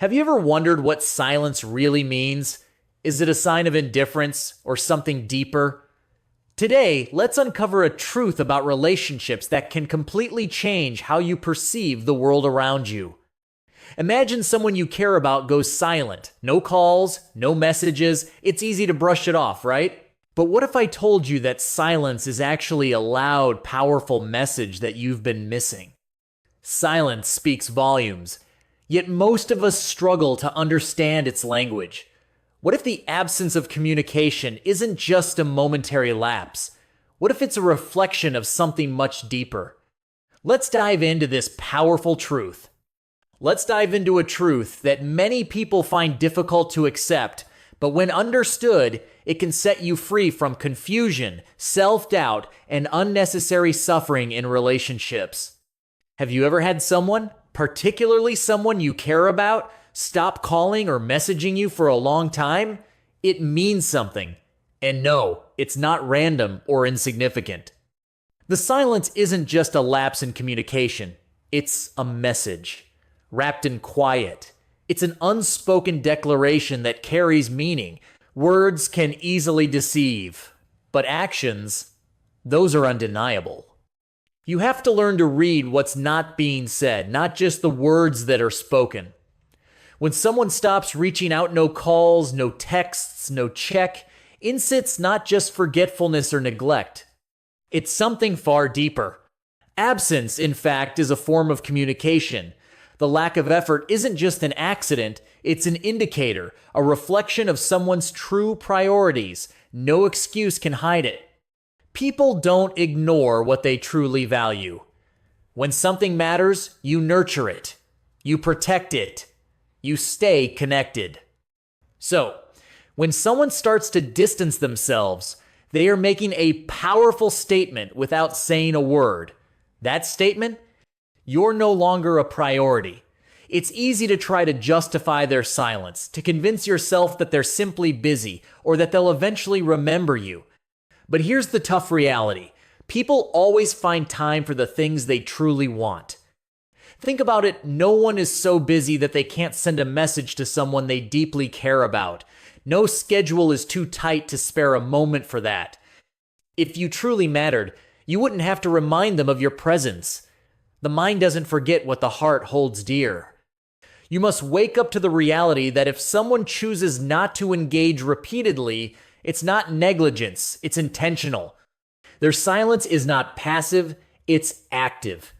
Have you ever wondered what silence really means? Is it a sign of indifference or something deeper? Today, let's uncover a truth about relationships that can completely change how you perceive the world around you. Imagine someone you care about goes silent. No calls, no messages. It's easy to brush it off, right? But what if I told you that silence is actually a loud, powerful message that you've been missing? Silence speaks volumes, yet most of us struggle to understand its language. What if the absence of communication isn't just a momentary lapse? What if it's a reflection of something much deeper? Let's dive into this powerful truth. Let's dive into a truth that many people find difficult to accept, but when understood, it can set you free from confusion, self-doubt, and unnecessary suffering in relationships. Have you ever had someone, particularly someone you care about, stop calling or messaging you for a long time? It means something. And no, it's not random or insignificant. The silence isn't just a lapse in communication. It's a message, wrapped in quiet. It's an unspoken declaration that carries meaning. Words can easily deceive, but actions, those are undeniable. You have to learn to read what's not being said, not just the words that are spoken. When someone stops reaching out, no calls, no texts, no check, it's not just forgetfulness or neglect. It's something far deeper. Absence, in fact, is a form of communication. The lack of effort isn't just an accident, it's an indicator, a reflection of someone's true priorities. No excuse can hide it. People don't ignore what they truly value. When something matters, you nurture it. You protect it. You stay connected. So, when someone starts to distance themselves, they are making a powerful statement without saying a word. That statement? You're no longer a priority. It's easy to try to justify their silence, to convince yourself that they're simply busy or that they'll eventually remember you. But here's the tough reality. People always find time for the things they truly want. Think about it, no one is so busy that they can't send a message to someone they deeply care about. No schedule is too tight to spare a moment for that. If you truly mattered, you wouldn't have to remind them of your presence. The mind doesn't forget what the heart holds dear. You must wake up to the reality that if someone chooses not to engage repeatedly, it's not negligence, it's intentional. Their silence is not passive, it's active.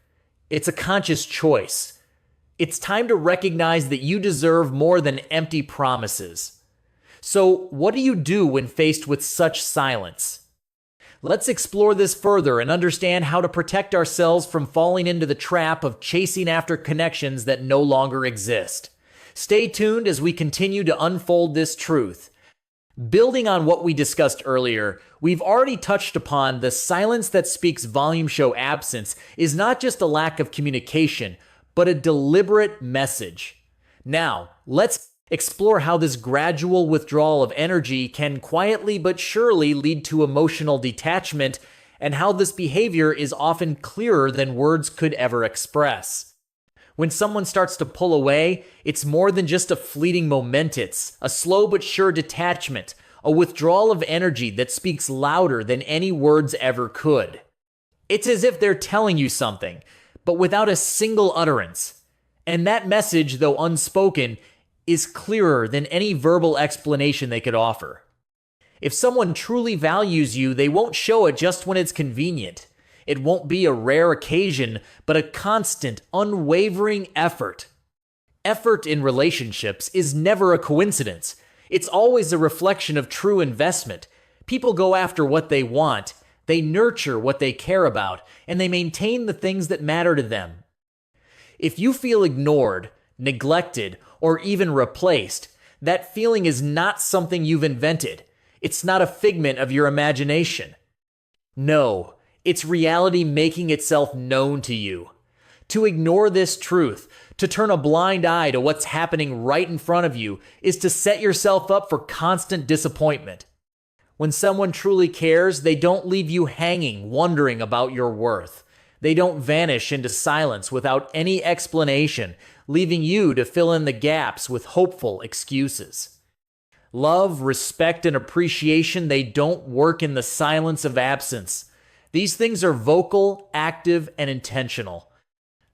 It's a conscious choice. It's time to recognize that you deserve more than empty promises. So, what do you do when faced with such silence? Let's explore this further and understand how to protect ourselves from falling into the trap of chasing after connections that no longer exist. Stay tuned as we continue to unfold this truth. Building on what we discussed earlier, we've already touched upon the silence that speaks volume show absence is not just a lack of communication, but a deliberate message. Now, let's explore how this gradual withdrawal of energy can quietly but surely lead to emotional detachment, and how this behavior is often clearer than words could ever express. When someone starts to pull away, it's more than just a fleeting moment. It's a slow but sure detachment, a withdrawal of energy that speaks louder than any words ever could. It's as if they're telling you something, but without a single utterance. And that message, though unspoken, is clearer than any verbal explanation they could offer. If someone truly values you, they won't show it just when it's convenient. It won't be a rare occasion, but a constant, unwavering effort. Effort in relationships is never a coincidence. It's always a reflection of true investment. People go after what they want, they nurture what they care about, and they maintain the things that matter to them. If you feel ignored, neglected, or even replaced, that feeling is not something you've invented. It's not a figment of your imagination. No, it's reality making itself known to you. To ignore this truth, to turn a blind eye to what's happening right in front of you, is to set yourself up for constant disappointment. When someone truly cares, they don't leave you hanging, wondering about your worth. They don't vanish into silence without any explanation, leaving you to fill in the gaps with hopeful excuses. Love, respect, and appreciation, they don't work in the silence of absence. These things are vocal, active, and intentional.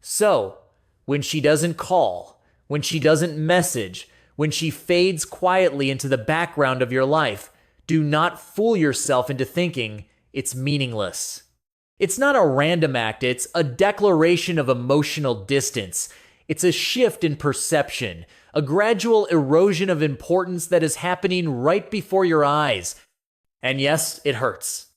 So, when she doesn't call, when she doesn't message, when she fades quietly into the background of your life, do not fool yourself into thinking it's meaningless. It's not a random act, it's a declaration of emotional distance. It's a shift in perception, a gradual erosion of importance that is happening right before your eyes. And yes, it hurts.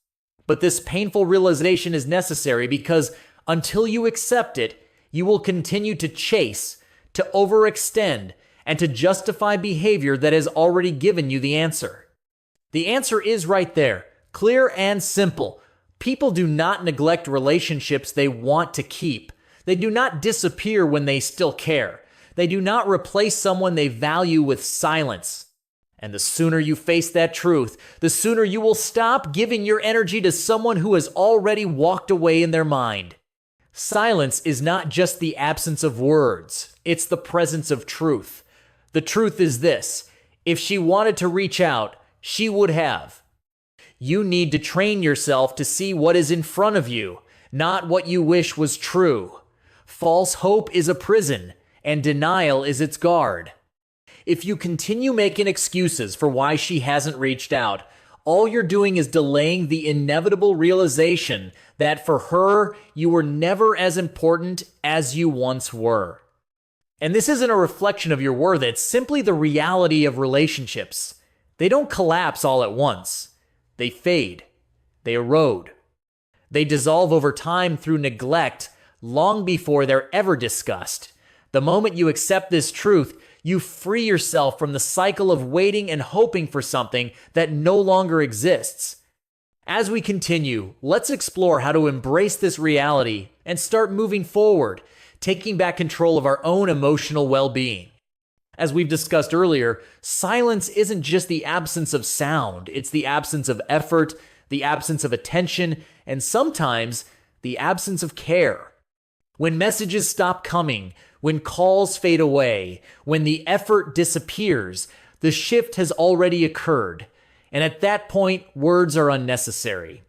But this painful realization is necessary because until you accept it, you will continue to chase, to overextend, and to justify behavior that has already given you the answer. The answer is right there, clear and simple. People do not neglect relationships they want to keep. They do not disappear when they still care. They do not replace someone they value with silence. And the sooner you face that truth, the sooner you will stop giving your energy to someone who has already walked away in their mind. Silence is not just the absence of words, it's the presence of truth. The truth is this: if she wanted to reach out, she would have. You need to train yourself to see what is in front of you, not what you wish was true. False hope is a prison, and denial is its guard. If you continue making excuses for why she hasn't reached out, all you're doing is delaying the inevitable realization that for her, you were never as important as you once were. And this isn't a reflection of your worth, it's simply the reality of relationships. They don't collapse all at once. They fade. They erode. They dissolve over time through neglect long before they're ever discussed. The moment you accept this truth, you free yourself from the cycle of waiting and hoping for something that no longer exists. As we continue, let's explore how to embrace this reality and start moving forward, taking back control of our own emotional well-being. As we've discussed earlier, silence isn't just the absence of sound, it's the absence of effort, the absence of attention, and sometimes the absence of care. When messages stop coming, when calls fade away, when the effort disappears, the shift has already occurred, and at that point, words are unnecessary.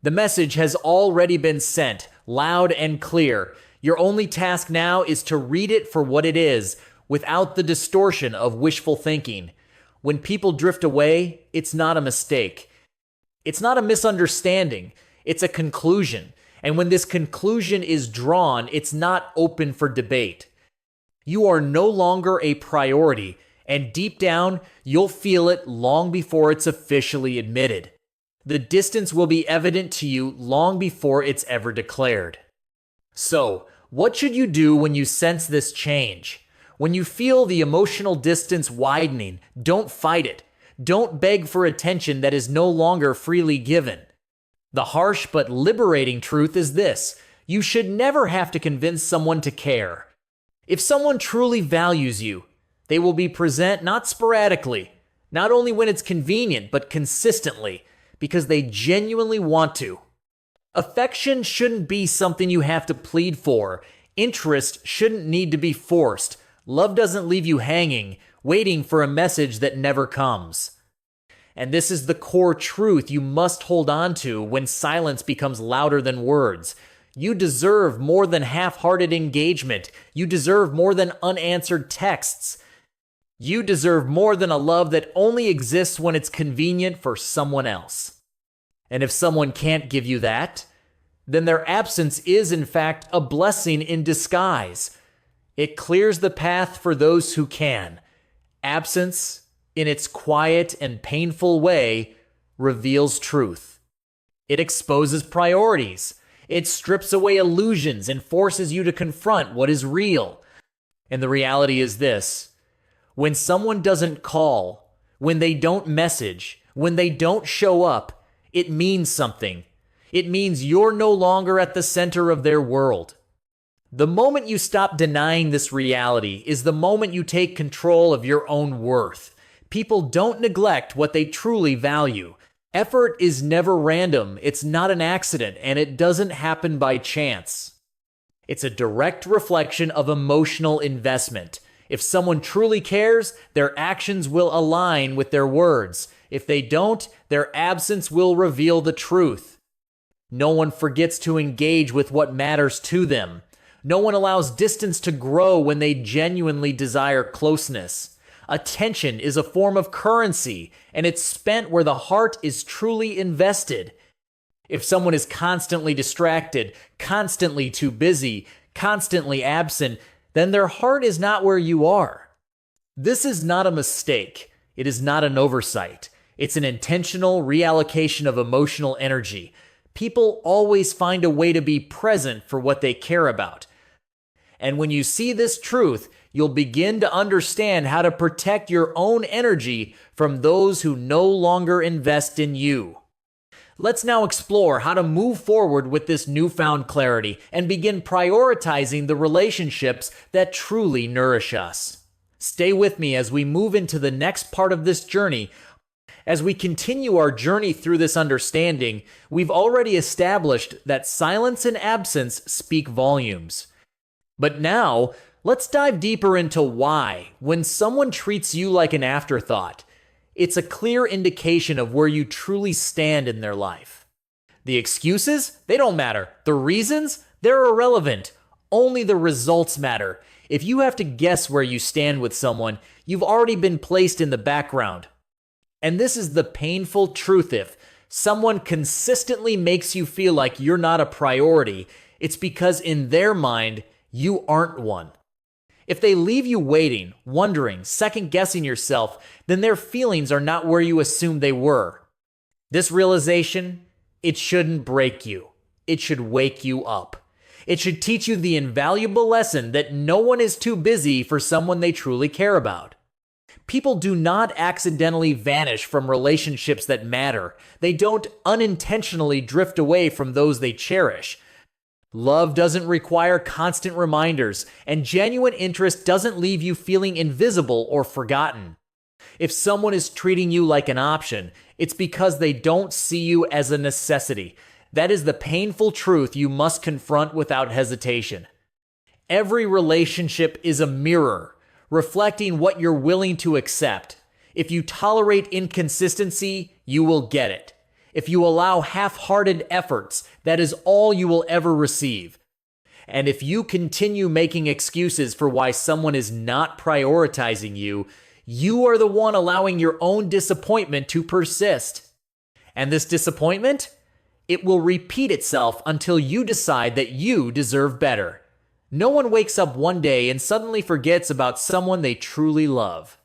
The message has already been sent, loud and clear. Your only task now is to read it for what it is, without the distortion of wishful thinking. When people drift away, it's not a mistake. It's not a misunderstanding. It's a conclusion. And when this conclusion is drawn, it's not open for debate. You are no longer a priority, and deep down, you'll feel it long before it's officially admitted. The distance will be evident to you long before it's ever declared. So, what should you do when you sense this change? When you feel the emotional distance widening, don't fight it. Don't beg for attention that is no longer freely given. The harsh but liberating truth is this: you should never have to convince someone to care. If someone truly values you, they will be present not sporadically, not only when it's convenient, but consistently, because they genuinely want to. Affection shouldn't be something you have to plead for. Interest shouldn't need to be forced. Love doesn't leave you hanging, waiting for a message that never comes. And this is the core truth you must hold on to when silence becomes louder than words. You deserve more than half-hearted engagement. You deserve more than unanswered texts. You deserve more than a love that only exists when it's convenient for someone else. And if someone can't give you that, then their absence is in fact a blessing in disguise. It clears the path for those who can. Absence, in its quiet and painful way, reveals truth. It exposes priorities. It strips away illusions and forces you to confront what is real. And the reality is this: when someone doesn't call, when they don't message, when they don't show up, it means something. It means you're no longer at the center of their world. The moment you stop denying this reality is the moment you take control of your own worth. People don't neglect what they truly value. Effort is never random, it's not an accident, and it doesn't happen by chance. It's a direct reflection of emotional investment. If someone truly cares, their actions will align with their words. If they don't, their absence will reveal the truth. No one forgets to engage with what matters to them. No one allows distance to grow when they genuinely desire closeness. Attention is a form of currency, and it's spent where the heart is truly invested. If someone is constantly distracted, constantly too busy, constantly absent, then their heart is not where you are. This is not a mistake. It is not an oversight. It's an intentional reallocation of emotional energy. People always find a way to be present for what they care about. And when you see this truth, you'll begin to understand how to protect your own energy from those who no longer invest in you. Let's now explore how to move forward with this newfound clarity and begin prioritizing the relationships that truly nourish us. Stay with me as we move into the next part of this journey. As we continue our journey through this understanding, we've already established that silence and absence speak volumes. But now, let's dive deeper into why, when someone treats you like an afterthought, it's a clear indication of where you truly stand in their life. The excuses? They don't matter. The reasons? They're irrelevant. Only the results matter. If you have to guess where you stand with someone, you've already been placed in the background. And this is the painful truth: if someone consistently makes you feel like you're not a priority, it's because in their mind, you aren't one. If they leave you waiting, wondering, second-guessing yourself, then their feelings are not where you assumed they were. This realization, it shouldn't break you. It should wake you up. It should teach you the invaluable lesson that no one is too busy for someone they truly care about. People do not accidentally vanish from relationships that matter. They don't unintentionally drift away from those they cherish. Love doesn't require constant reminders, and genuine interest doesn't leave you feeling invisible or forgotten. If someone is treating you like an option, it's because they don't see you as a necessity. That is the painful truth you must confront without hesitation. Every relationship is a mirror, reflecting what you're willing to accept. If you tolerate inconsistency, you will get it. If you allow half-hearted efforts, that is all you will ever receive. And if you continue making excuses for why someone is not prioritizing you, you are the one allowing your own disappointment to persist. And this disappointment? It will repeat itself until you decide that you deserve better. No one wakes up one day and suddenly forgets about someone they truly love.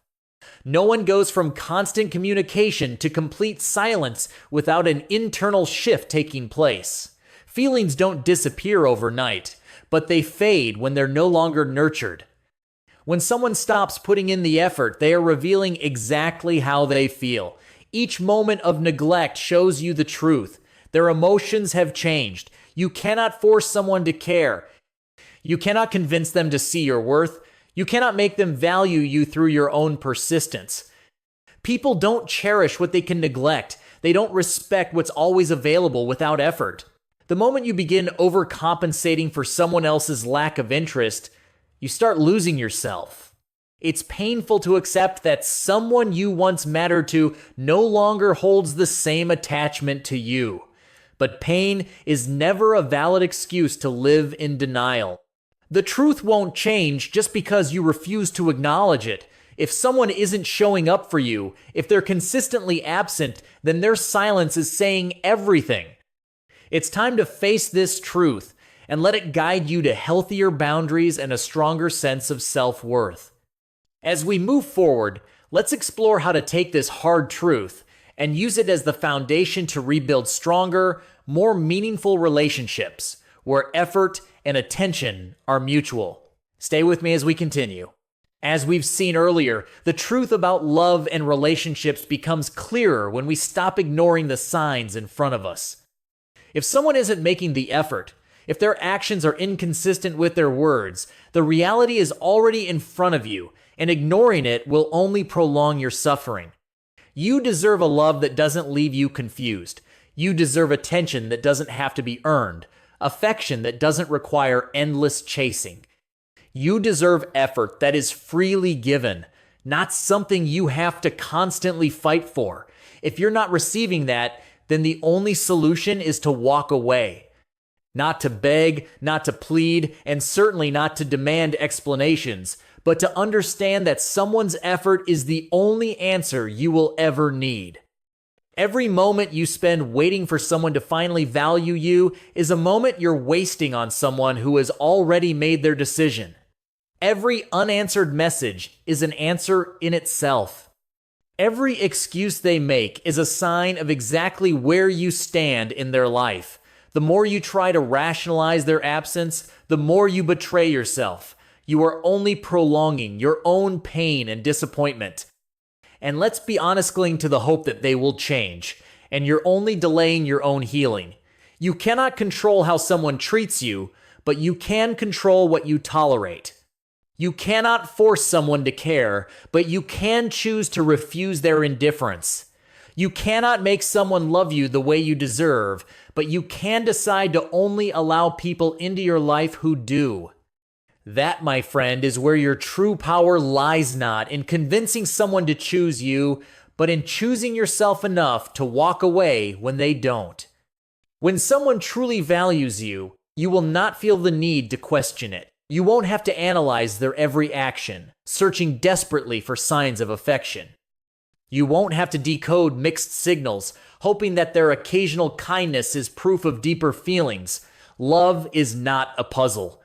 No one goes from constant communication to complete silence without an internal shift taking place. Feelings don't disappear overnight, but they fade when they're no longer nurtured. When someone stops putting in the effort, they are revealing exactly how they feel. Each moment of neglect shows you the truth. Their emotions have changed. You cannot force someone to care. You cannot convince them to see your worth. You cannot make them value you through your own persistence. People don't cherish what they can neglect. They don't respect what's always available without effort. The moment you begin overcompensating for someone else's lack of interest, you start losing yourself. It's painful to accept that someone you once mattered to no longer holds the same attachment to you. But pain is never a valid excuse to live in denial. The truth won't change just because you refuse to acknowledge it. If someone isn't showing up for you, if they're consistently absent, then their silence is saying everything. It's time to face this truth and let it guide you to healthier boundaries and a stronger sense of self-worth. As we move forward, let's explore how to take this hard truth and use it as the foundation to rebuild stronger, more meaningful relationships where effort and attention are mutual. Stay with me as we continue. As we've seen earlier, the truth about love and relationships becomes clearer when we stop ignoring the signs in front of us. If someone isn't making the effort, if their actions are inconsistent with their words, the reality is already in front of you, and ignoring it will only prolong your suffering. You deserve a love that doesn't leave you confused. You deserve attention that doesn't have to be earned, affection that doesn't require endless chasing. You deserve effort that is freely given, not something you have to constantly fight for. If you're not receiving that, then the only solution is to walk away. Not to beg, not to plead, and certainly not to demand explanations, but to understand that someone's effort is the only answer you will ever need. Every moment you spend waiting for someone to finally value you is a moment you're wasting on someone who has already made their decision. Every unanswered message is an answer in itself. Every excuse they make is a sign of exactly where you stand in their life. The more you try to rationalize their absence, the more you betray yourself. You are only prolonging your own pain and disappointment. And let's be honest, cling to the hope that they will change, and you're only delaying your own healing. You cannot control how someone treats you, but you can control what you tolerate. You cannot force someone to care, but you can choose to refuse their indifference. You cannot make someone love you the way you deserve, but you can decide to only allow people into your life who do. That, my friend, is where your true power lies, not in convincing someone to choose you, but in choosing yourself enough to walk away when they don't. When someone truly values you, you will not feel the need to question it. You won't have to analyze their every action, searching desperately for signs of affection. You won't have to decode mixed signals, hoping that their occasional kindness is proof of deeper feelings. Love is not a puzzle.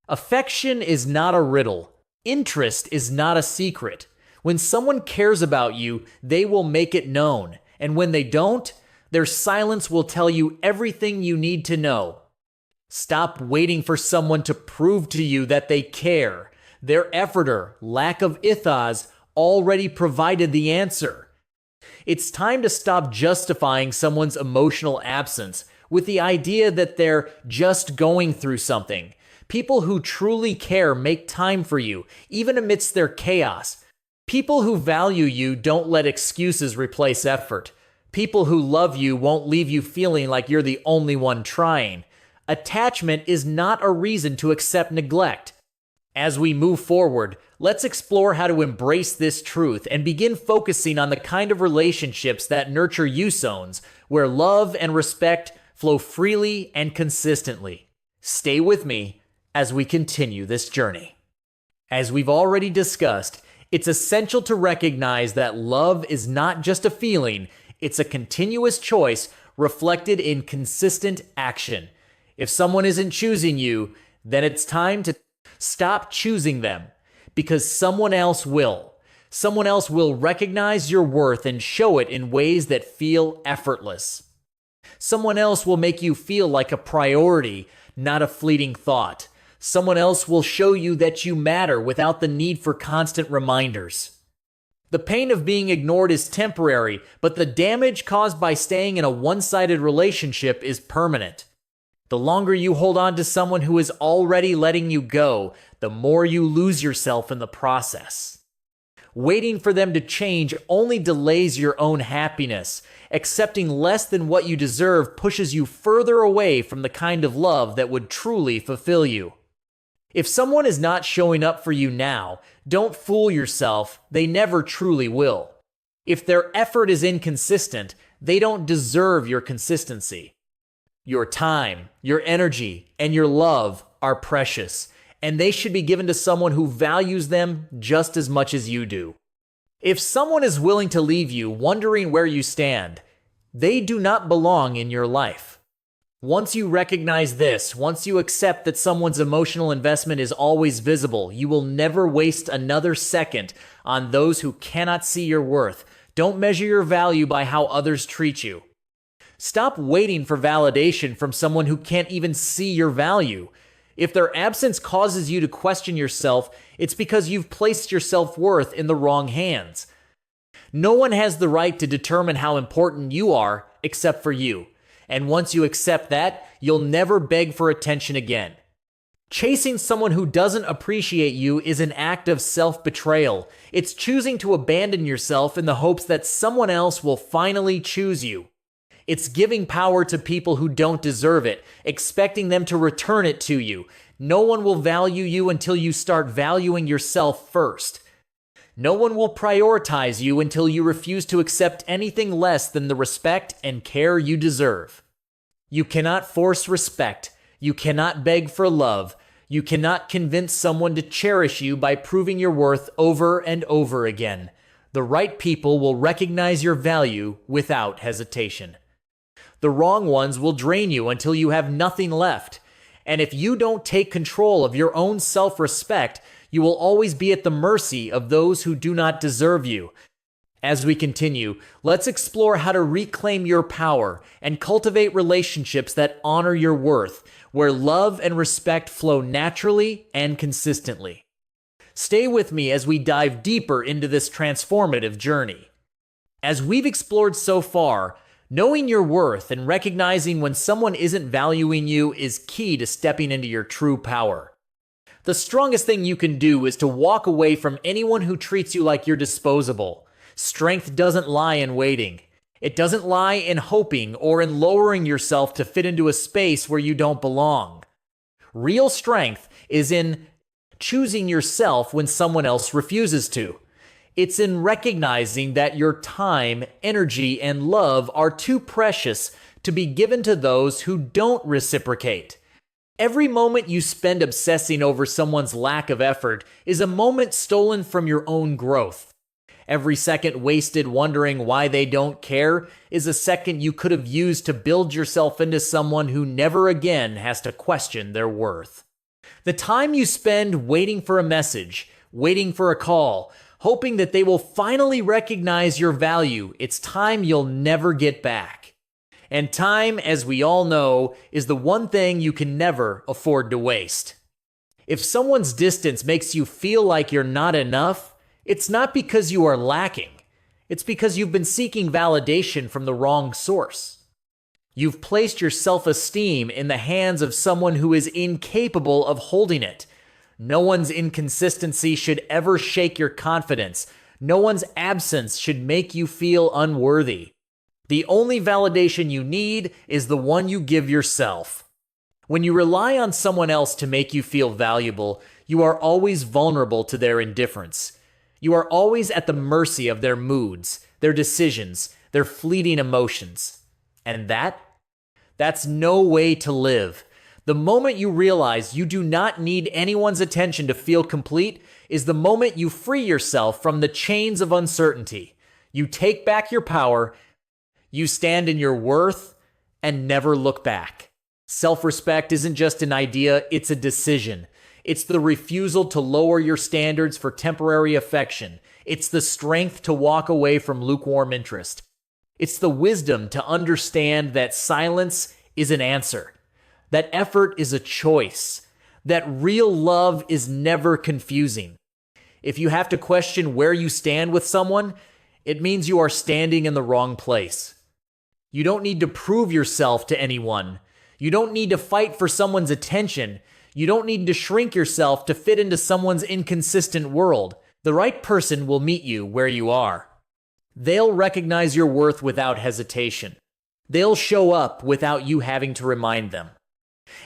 Affection is not a riddle. Interest is not a secret. When someone cares about you, they will make it known. And when they don't, their silence will tell you everything you need to know. Stop waiting for someone to prove to you that they care. Their effort or lack of ethos already provided the answer. It's time to stop justifying someone's emotional absence with the idea that they're just going through something. People who truly care make time for you, even amidst their chaos. People who value you don't let excuses replace effort. People who love you won't leave you feeling like you're the only one trying. Attachment is not a reason to accept neglect. As we move forward, let's explore how to embrace this truth and begin focusing on the kind of relationships that nurture you zones, where love and respect flow freely and consistently. Stay with me as we continue this journey. As we've already discussed, it's essential to recognize that love is not just a feeling, it's a continuous choice reflected in consistent action. If someone isn't choosing you, then it's time to stop choosing them, because someone else will. Someone else will recognize your worth and show it in ways that feel effortless. Someone else will make you feel like a priority, not a fleeting thought. Someone else will show you that you matter without the need for constant reminders. The pain of being ignored is temporary, but the damage caused by staying in a one-sided relationship is permanent. The longer you hold on to someone who is already letting you go, the more you lose yourself in the process. Waiting for them to change only delays your own happiness. Accepting less than what you deserve pushes you further away from the kind of love that would truly fulfill you. If someone is not showing up for you now, don't fool yourself, they never truly will. If their effort is inconsistent, they don't deserve your consistency. Your time, your energy, and your love are precious, and they should be given to someone who values them just as much as you do. If someone is willing to leave you wondering where you stand, they do not belong in your life. Once you recognize this, once you accept that someone's emotional investment is always visible, you will never waste another second on those who cannot see your worth. Don't measure your value by how others treat you. Stop waiting for validation from someone who can't even see your value. If their absence causes you to question yourself, it's because you've placed your self-worth in the wrong hands. No one has the right to determine how important you are except for you. And once you accept that, you'll never beg for attention again. Chasing someone who doesn't appreciate you is an act of self-betrayal. It's choosing to abandon yourself in the hopes that someone else will finally choose you. It's giving power to people who don't deserve it, expecting them to return it to you. No one will value you until you start valuing yourself first. No one will prioritize you until you refuse to accept anything less than the respect and care you deserve. You cannot force respect. You cannot beg for love. You cannot convince someone to cherish you by proving your worth over and over again. The right people will recognize your value without hesitation. The wrong ones will drain you until you have nothing left. And if you don't take control of your own self-respect, you will always be at the mercy of those who do not deserve you. As we continue, let's explore how to reclaim your power and cultivate relationships that honor your worth, where love and respect flow naturally and consistently. Stay with me as we dive deeper into this transformative journey. As we've explored so far, knowing your worth and recognizing when someone isn't valuing you is key to stepping into your true power. The strongest thing you can do is to walk away from anyone who treats you like you're disposable. Strength doesn't lie in waiting. It doesn't lie in hoping or in lowering yourself to fit into a space where you don't belong. Real strength is in choosing yourself when someone else refuses to. It's in recognizing that your time, energy, and love are too precious to be given to those who don't reciprocate. Every moment you spend obsessing over someone's lack of effort is a moment stolen from your own growth. Every second wasted wondering why they don't care is a second you could have used to build yourself into someone who never again has to question their worth. The time you spend waiting for a message, waiting for a call, hoping that they will finally recognize your value, it's time you'll never get back. And time, as we all know, is the one thing you can never afford to waste. If someone's distance makes you feel like you're not enough, it's not because you are lacking. It's because you've been seeking validation from the wrong source. You've placed your self-esteem in the hands of someone who is incapable of holding it. No one's inconsistency should ever shake your confidence. No one's absence should make you feel unworthy. The only validation you need is the one you give yourself. When you rely on someone else to make you feel valuable, you are always vulnerable to their indifference. You are always at the mercy of their moods, their decisions, their fleeting emotions. And that's no way to live. The moment you realize you do not need anyone's attention to feel complete is the moment you free yourself from the chains of uncertainty. You take back your power, you stand in your worth, and never look back. Self-respect isn't just an idea, it's a decision. It's the refusal to lower your standards for temporary affection. It's the strength to walk away from lukewarm interest. It's the wisdom to understand that silence is an answer, that effort is a choice, that real love is never confusing. If you have to question where you stand with someone, it means you are standing in the wrong place. You don't need to prove yourself to anyone. You don't need to fight for someone's attention. You don't need to shrink yourself to fit into someone's inconsistent world. The right person will meet you where you are. They'll recognize your worth without hesitation. They'll show up without you having to remind them.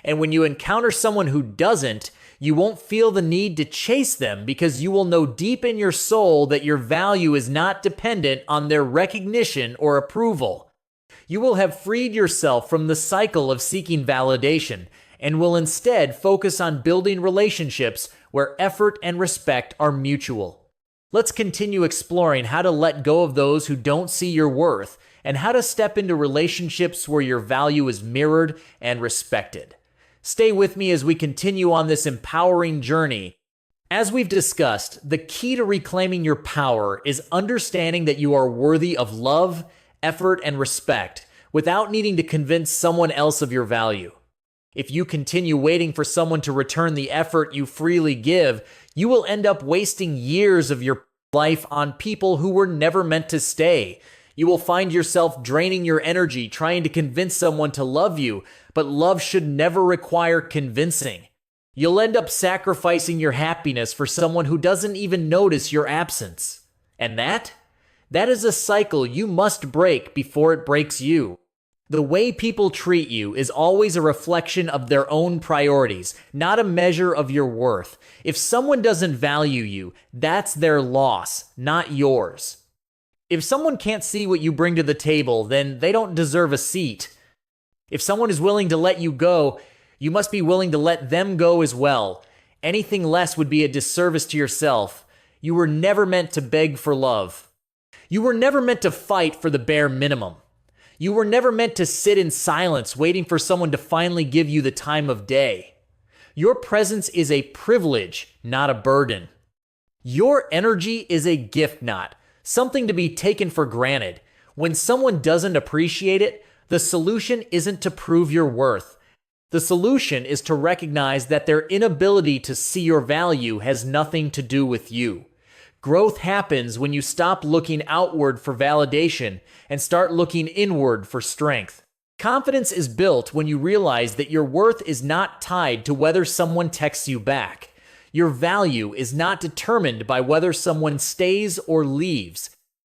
And when you encounter someone who doesn't, you won't feel the need to chase them because you will know deep in your soul that your value is not dependent on their recognition or approval. You will have freed yourself from the cycle of seeking validation and will instead focus on building relationships where effort and respect are mutual. Let's continue exploring how to let go of those who don't see your worth and how to step into relationships where your value is mirrored and respected. Stay with me as we continue on this empowering journey. As we've discussed, the key to reclaiming your power is understanding that you are worthy of love, effort, and respect without needing to convince someone else of your value. If you continue waiting for someone to return the effort you freely give, you will end up wasting years of your life on people who were never meant to stay. You will find yourself draining your energy trying to convince someone to love you, but love should never require convincing. You'll end up sacrificing your happiness for someone who doesn't even notice your absence. And that is a cycle you must break before it breaks you. The way people treat you is always a reflection of their own priorities, not a measure of your worth. If someone doesn't value you, that's their loss, not yours. If someone can't see what you bring to the table, then they don't deserve a seat. If someone is willing to let you go, you must be willing to let them go as well. Anything less would be a disservice to yourself. You were never meant to beg for love. You were never meant to fight for the bare minimum. You were never meant to sit in silence waiting for someone to finally give you the time of day. Your presence is a privilege, not a burden. Your energy is a gift, not something to be taken for granted. When someone doesn't appreciate it, the solution isn't to prove your worth. The solution is to recognize that their inability to see your value has nothing to do with you. Growth happens when you stop looking outward for validation and start looking inward for strength. Confidence is built when you realize that your worth is not tied to whether someone texts you back. Your value is not determined by whether someone stays or leaves.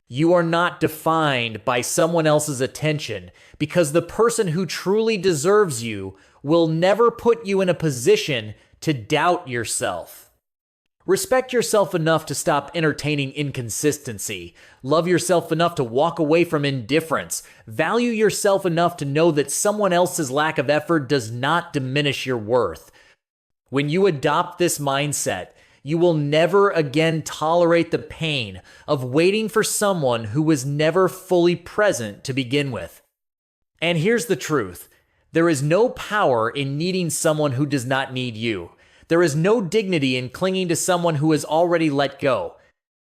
You are not defined by someone else's attention, because the person who truly deserves you will never put you in a position to doubt yourself. Respect yourself enough to stop entertaining inconsistency. Love yourself enough to walk away from indifference. Value yourself enough to know that someone else's lack of effort does not diminish your worth. When you adopt this mindset, you will never again tolerate the pain of waiting for someone who was never fully present to begin with. And here's the truth. There is no power in needing someone who does not need you. There is no dignity in clinging to someone who has already let go.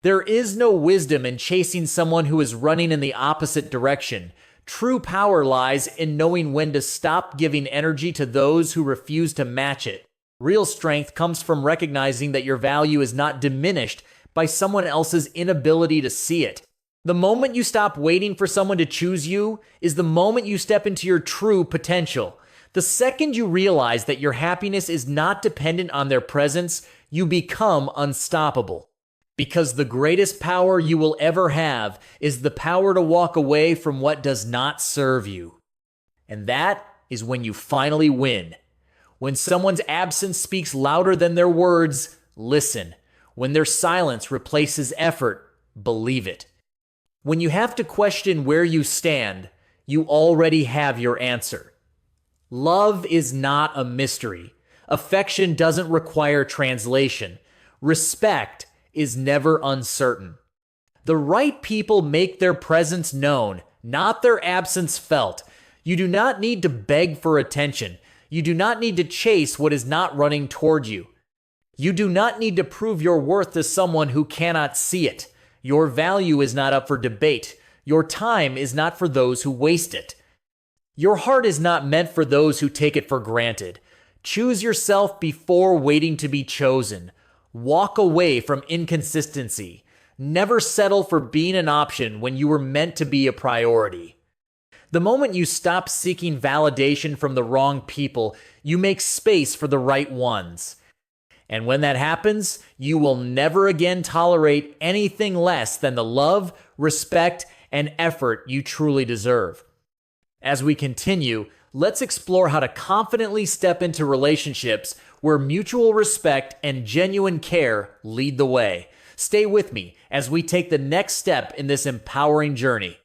There is no wisdom in chasing someone who is running in the opposite direction. True power lies in knowing when to stop giving energy to those who refuse to match it. Real strength comes from recognizing that your value is not diminished by someone else's inability to see it. The moment you stop waiting for someone to choose you is the moment you step into your true potential. The second you realize that your happiness is not dependent on their presence, you become unstoppable. Because the greatest power you will ever have is the power to walk away from what does not serve you. And that is when you finally win. When someone's absence speaks louder than their words, listen. When their silence replaces effort, believe it. When you have to question where you stand, you already have your answer. Love is not a mystery. Affection doesn't require translation. Respect is never uncertain. The right people make their presence known, not their absence felt. You do not need to beg for attention. You do not need to chase what is not running toward you. You do not need to prove your worth to someone who cannot see it. Your value is not up for debate. Your time is not for those who waste it. Your heart is not meant for those who take it for granted. Choose yourself before waiting to be chosen. Walk away from inconsistency. Never settle for being an option when you were meant to be a priority. The moment you stop seeking validation from the wrong people, you make space for the right ones. And when that happens, you will never again tolerate anything less than the love, respect, and effort you truly deserve. As we continue, let's explore how to confidently step into relationships where mutual respect and genuine care lead the way. Stay with me as we take the next step in this empowering journey.